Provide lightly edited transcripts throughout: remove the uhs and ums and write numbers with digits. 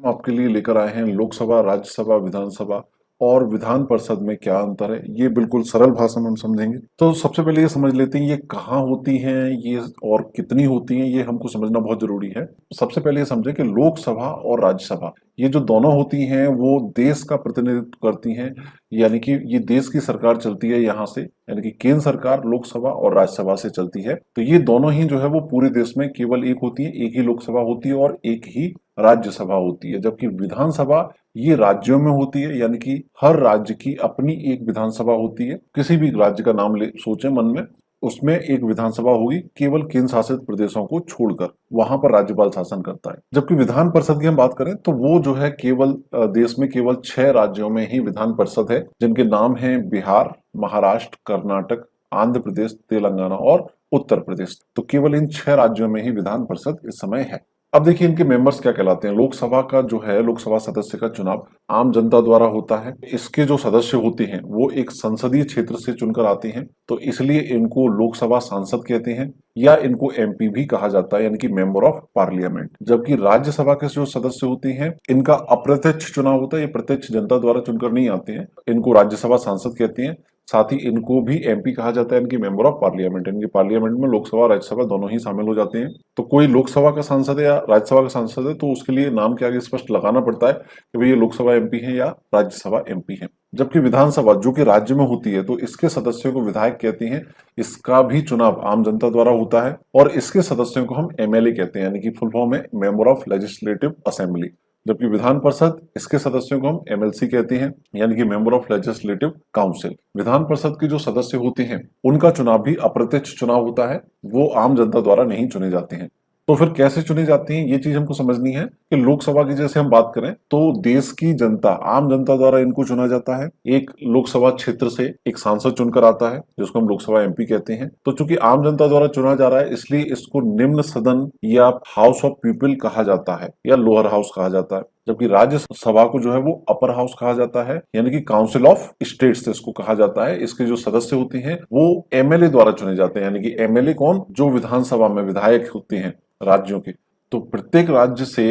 हम आपके लिए लेकर आए हैं लोकसभा, राज्यसभा, विधानसभा और विधान परिषद में क्या अंतर है। ये बिल्कुल सरल भाषा में हम समझेंगे। तो सबसे पहले ये समझ लेते हैं ये कहाँ होती हैं ये और कितनी होती हैं, ये हमको समझना बहुत जरूरी है। सबसे पहले ये समझें कि लोकसभा और राज्यसभा ये जो दोनों होती हैं वो देश का प्रतिनिधित्व करती हैं। यानी कि ये देश की सरकार चलती है यहाँ से, यानी कि केंद्र सरकार लोकसभा और राज्यसभा से चलती है। तो ये दोनों ही जो है वो पूरे देश में केवल एक होती है, एक ही लोकसभा होती है और एक ही राज्यसभा होती है। जबकि विधानसभा ये राज्यों में होती है, यानी कि हर राज्य की अपनी एक विधानसभा होती है। किसी भी राज्य का नाम ले सोचे मन में, उसमें एक विधानसभा होगी, केवल केंद्र शासित प्रदेशों को छोड़कर वहां पर राज्यपाल शासन करता है। जबकि विधान परिषद की हम बात करें तो वो जो है केवल देश में केवल 6 राज्यों में ही विधान परिषद है, जिनके नाम है बिहार, महाराष्ट्र, कर्नाटक, आंध्र प्रदेश, तेलंगाना और उत्तर प्रदेश। तो केवल इन 6 राज्यों में ही विधान परिषद इस समय है। अब देखिए इनके मेंबर्स क्या कहलाते हैं। लोकसभा का जो है, लोकसभा सदस्य का चुनाव आम जनता द्वारा होता है। इसके जो सदस्य होते हैं वो एक संसदीय क्षेत्र से चुनकर आते हैं, तो इसलिए इनको लोकसभा सांसद कहते हैं या इनको एमपी भी कहा जाता है, यानी कि मेंबर ऑफ पार्लियामेंट। जबकि राज्यसभा के जो सदस्य होते हैं इनका अप्रत्यक्ष चुनाव होता है, ये प्रत्यक्ष जनता द्वारा चुनकर नहीं आते हैं। इनको राज्यसभा सांसद कहते हैं। साथ ही इनको भी एमपी कहा जाता है, इनकी मेंबर ऑफ पार्लियामेंट। इनके पार्लियामेंट में लोकसभा और राज्यसभा दोनों ही शामिल हो जाते हैं। तो कोई लोकसभा का सांसद है या राज्यसभा का सांसद है तो उसके लिए नाम के आगे स्पष्ट लगाना पड़ता है कि भाई ये लोकसभा एमपी है या राज्यसभा एमपी है। जबकि विधानसभा जो कि राज्य में होती है तो इसके सदस्यों को विधायक कहते हैं। इसका भी चुनाव आम जनता द्वारा होता है और इसके सदस्यों को हम एमएलए कहते हैं, यानी कि फुल फॉर्म है मेंबर ऑफ लेजिस्लेटिव असेंबली। जबकि विधान परिषद इसके सदस्यों को हम एमएलसी कहते हैं, यानी कि member of legislative council. Vidhan Parishad के जो सदस्य होते हैं उनका चुनाव भी अप्रत्यक्ष चुनाव होता है, वो आम जनता द्वारा नहीं चुने जाते हैं। तो फिर कैसे चुनी जाती हैं ये चीज हमको समझनी है कि लोकसभा की जैसे हम बात करें तो देश की जनता, आम जनता द्वारा इनको चुना जाता है। एक लोकसभा क्षेत्र से एक सांसद चुनकर आता है जिसको हम लोकसभा एमपी कहते हैं। तो चूंकि आम जनता द्वारा चुना जा रहा है इसलिए इसको निम्न सदन या हाउस ऑफ पीपल कहा जाता है या लोअर हाउस कहा जाता है। जबकि राज्यसभा को जो है वो अपर हाउस कहा जाता है, यानी कि काउंसिल ऑफ स्टेट्स इसको कहा जाता है। इसके जो सदस्य होते हैं वो एमएलए द्वारा चुने जाते हैं, यानी कि एमएलए कौन, जो विधानसभा में विधायक होते हैं राज्यों के। तो प्रत्येक राज्य से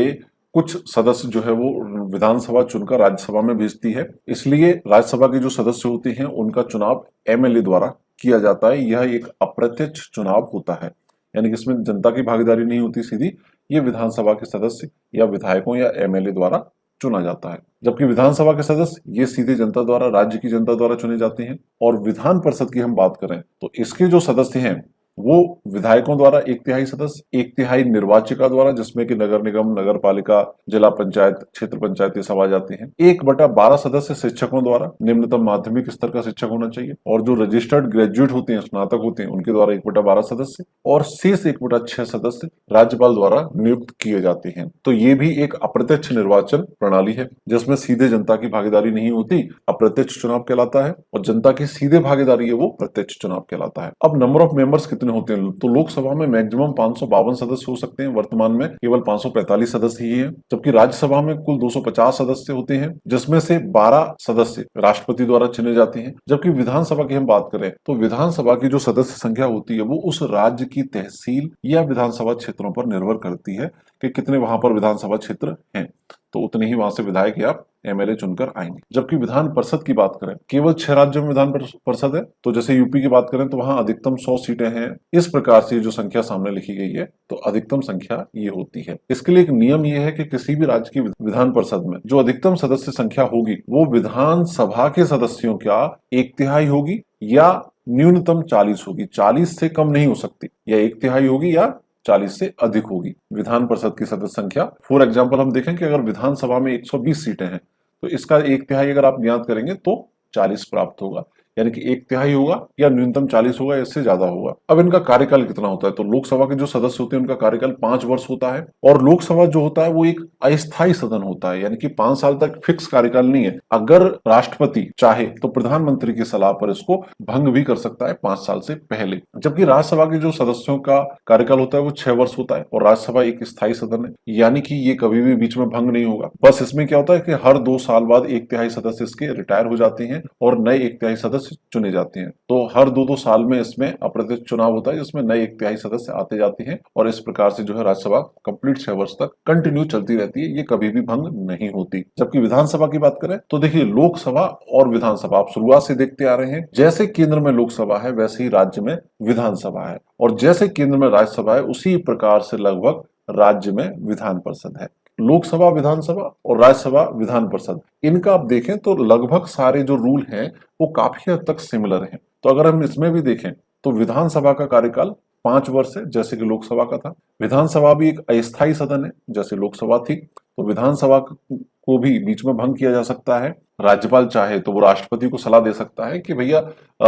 कुछ सदस्य जो है वो विधानसभा चुनकर राज्यसभा में भेजती है, इसलिए राज्यसभा के जो सदस्य होते हैं उनका चुनाव एमएलए द्वारा किया जाता है। यह एक अप्रत्यक्ष चुनाव होता है, यानी कि इसमें जनता की भागीदारी नहीं होती सीधी, ये विधानसभा के सदस्य या विधायकों या एमएलए द्वारा चुना जाता है। जबकि विधानसभा के सदस्य ये सीधे जनता द्वारा, राज्य की जनता द्वारा चुने जाते हैं। और विधान परिषद की हम बात करें तो इसके जो सदस्य हैं वो विधायकों द्वारा 1/3 सदस्य, 1/3 निर्वाचिका द्वारा, जिसमें कि नगर निगम, नगर पालिका, जिला पंचायत, क्षेत्र पंचायत ये सब आ जाते हैं। 1/12 सदस्य शिक्षकों द्वारा, निम्नतम माध्यमिक स्तर का शिक्षक होना चाहिए। और जो रजिस्टर्ड ग्रेजुएट होते हैं, स्नातक होते हैं, उनके द्वारा 1/12 सदस्य। और शेष 1/6 सदस्य राज्यपाल द्वारा नियुक्त किए जाते हैं। तो ये भी एक अप्रत्यक्ष निर्वाचन प्रणाली है जिसमें सीधे जनता की भागीदारी नहीं होती, अप्रत्यक्ष चुनाव कहलाता है। और जनता की सीधे भागीदारी है वो प्रत्यक्ष चुनाव कहलाता है। अब नंबर ऑफ मेंबर्स कितने होते हैं, तो लोकसभा में मैक्सिमम 552 सदस्य हो सकते हैं। वर्तमान में केवल 545 सदस्य ही हैं। जबकि राज्यसभा में कुल 250 सदस्य होते हैं, जिसमें से 12 सदस्य राष्ट्रपति द्वारा चुने जाते हैं। जबकि विधानसभा की हम बात करें तो विधानसभा की जो सदस्य संख्या होती है वो उस राज्य की तहसील या विधानसभा क्षेत्रों पर निर्भर करती है कि कितने वहां पर विधानसभा क्षेत्र हैं, तो उतने ही वहां से विधायक या एमएलए चुनकर आएंगे। जबकि विधान परिषद की बात करें, केवल 6 राज्यों में विधान परिषद है। तो जैसे यूपी की बात करें तो वहां अधिकतम 100 सीटें हैं। इस प्रकार से जो संख्या सामने लिखी गई है तो अधिकतम संख्या ये होती है। इसके लिए एक नियम ये है कि किसी भी राज्य की विधान परिषद में जो अधिकतम सदस्य संख्या होगी वो विधानसभा के सदस्यों का 1/3 होगी या न्यूनतम 40 होगी। 40 से कम नहीं हो सकती, या 1/3 होगी या 40 से अधिक होगी विधान परिषद की सदस्य संख्या। फॉर एग्जाम्पल हम देखें कि अगर विधानसभा में 120 सीटें हैं तो इसका 1/3 अगर आप ज्ञात करेंगे तो 40 प्राप्त होगा, यानी कि 1/3 होगा या न्यूनतम 40 होगा, इससे ज्यादा होगा। अब इनका कार्यकाल कितना होता है, तो लोकसभा के जो सदस्य होते हैं उनका कार्यकाल 5 वर्ष होता है। और लोकसभा जो होता है वो एक अस्थायी सदन होता है, यानी कि 5 साल तक फिक्स कार्यकाल नहीं है। अगर राष्ट्रपति चाहे तो प्रधानमंत्री की सलाह पर इसको भंग भी कर सकता है 5 साल से पहले। जबकि राज्यसभा के जो सदस्यों का कार्यकाल होता है वो 6 वर्ष होता है और राज्यसभा एक स्थायी सदन है, यानी कि ये कभी भी बीच में भंग नहीं होगा। बस इसमें क्या होता है कि हर 2 साल बाद 1/3 सदस्य इसके रिटायर हो जाते हैं और नए 1/3 सदस्य सदस्य चुने जाते हैं। तो हर 2-2 साल में इसमें अप्रत्यक्ष चुनाव होता है, जिसमें नए 1 तिहाई सदस्य आते जाते हैं और इस प्रकार से जो है राज्यसभा कंप्लीट 6 वर्ष तक कंटिन्यू चलती रहती है, ये कभी भी भंग नहीं होती। जबकि विधानसभा की बात करें तो देखिए, लोकसभा और विधानसभा आप शुरुआत से देखते आ रहे हैं, जैसे केंद्र में लोकसभा है वैसे ही राज्य में विधानसभा है, और जैसे केंद्र में राज्यसभा है उसी प्रकार से लगभग राज्य में विधान परिषद है। लोकसभा विधानसभा और राज्यसभा विधान परिषद, इनका आप देखें तो लगभग सारे जो रूल हैं वो काफी हद तक सिमिलर हैं। तो अगर हम इसमें भी देखें तो विधानसभा का कार्यकाल 5 वर्ष है, जैसे कि लोकसभा का था। विधानसभा भी एक अस्थायी सदन है, जैसे लोकसभा थी। तो विधानसभा को भी बीच में भंग किया जा सकता है। राज्यपाल चाहे तो वो राष्ट्रपति को सलाह दे सकता है कि भैया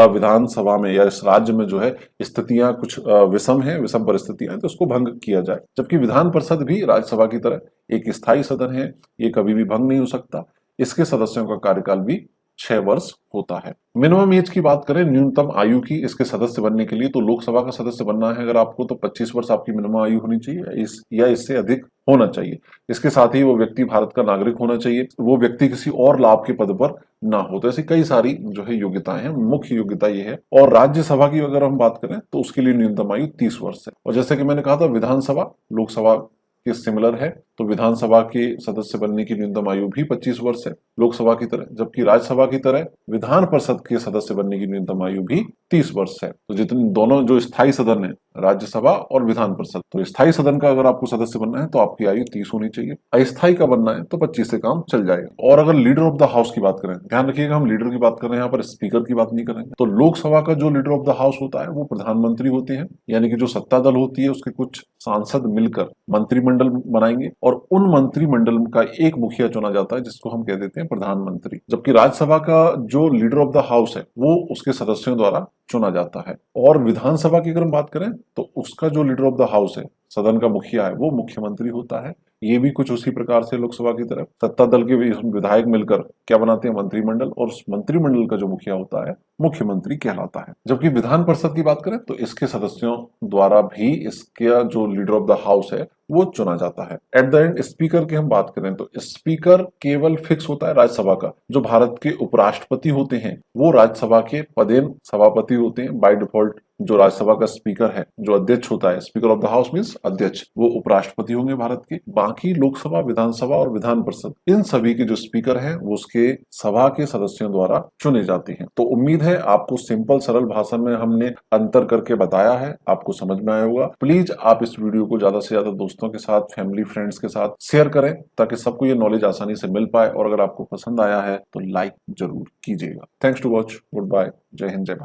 विधानसभा में या इस राज्य में जो है स्थितियां कुछ विषम है, विषम परिस्थितियां हैं, तो उसको भंग किया जाए। जबकि विधान परिषद भी राज्यसभा की तरह एक स्थायी सदन है, ये कभी भी भंग नहीं हो सकता। इसके सदस्यों का कार्यकाल भी 6 वर्ष होता है। मिनिमम एज की बात करें, न्यूनतम आयु की इसके सदस्य बनने के लिए, तो लोकसभा का सदस्य बनना है अगर आपको, तो 25 वर्ष आपकी मिनिमम आयु होनी चाहिए, या इससे अधिक होना चाहिए। इसके साथ ही वो व्यक्ति भारत का नागरिक होना चाहिए, वो व्यक्ति किसी और लाभ के पद पर ना हो। तो ऐसी कई सारी जो है योग्यताएं हैं, मुख्य योग्यता ये है। और राज्यसभा की अगर हम बात करें तो उसके लिए न्यूनतम आयु 30 वर्ष है। और जैसे कि मैंने कहा था, विधानसभा लोकसभा के सिमिलर है, तो विधानसभा के सदस्य बनने की न्यूनतम आयु भी 25 वर्ष है लोकसभा की तरह। जबकि राज्यसभा की तरह विधान परिषद के सदस्य बनने की न्यूनतम आयु भी 30 वर्ष है। तो जितने दोनों जो स्थायी सदन है, राज्यसभा और विधान परिषद, तो स्थायी सदन का अगर आपको सदस्य बनना है तो आपकी आयु 30 होनी चाहिए, अस्थायी का बनना है तो 25 से काम चल जाएगा। और अगर लीडर ऑफ द हाउस की बात करें, ध्यान रखिएगा हम लीडर की बात कर रहे हैं, यहाँ पर स्पीकर की बात नहीं करेंगे। तो लोकसभा का जो लीडर ऑफ द हाउस होता है वो प्रधानमंत्री होते हैं, यानी कि जो सत्ता दल होती है उसके कुछ सांसद मिलकर मंत्रिमंडल बनाएंगे और उन मंत्रिमंडल का एक मुखिया चुना जाता है, जिसको हम कह देते हैं प्रधानमंत्री। जबकि राज्यसभा का जो लीडर ऑफ द हाउस है वो उसके सदस्यों द्वारा चुना जाता है। और विधानसभा की अगर हम बात करें तो उसका जो लीडर ऑफ द हाउस है, सदन का मुखिया है, वो मुख्यमंत्री होता है। ये भी कुछ उसी प्रकार से लोकसभा की तरफ सत्ता दल के विधायक मिलकर क्या बनाते हैं, मंत्रिमंडल, और उस मंत्रिमंडल का जो मुखिया होता है मुख्यमंत्री कहलाता है। जबकि विधान परिषद की बात करें तो इसके सदस्यों द्वारा भी इसका जो लीडर ऑफ द हाउस है वो चुना जाता है। एट द एंड स्पीकर की हम बात करें तो स्पीकर केवल फिक्स होता है राज्यसभा का। जो भारत के उपराष्ट्रपति होते हैं वो राज्यसभा के पदेन सभापति होते हैं बाय डिफॉल्ट। जो राज्यसभा का स्पीकर है, जो अध्यक्ष होता है, speaker of the house means अध्यक्ष, वो उपराष्ट्रपति होंगे भारत के। बाकी लोकसभा, विधानसभा और विधान परिषद, इन सभी के जो स्पीकर हैं वो उसके सभा के सदस्यों द्वारा चुने जाते हैं। तो उम्मीद है आपको सिंपल सरल भाषा में हमने अंतर करके बताया है, आपको समझ में आया होगा। प्लीज आप इस वीडियो को ज्यादा से ज्यादा दोस्तों के साथ, फैमिली फ्रेंड्स के साथ शेयर करें, ताकि सबको ये नॉलेज आसानी से मिल पाए। और अगर आपको पसंद आया है तो लाइक जरूर कीजिएगा। Thanks to watch. Goodbye. जय हिंद, जय भारत।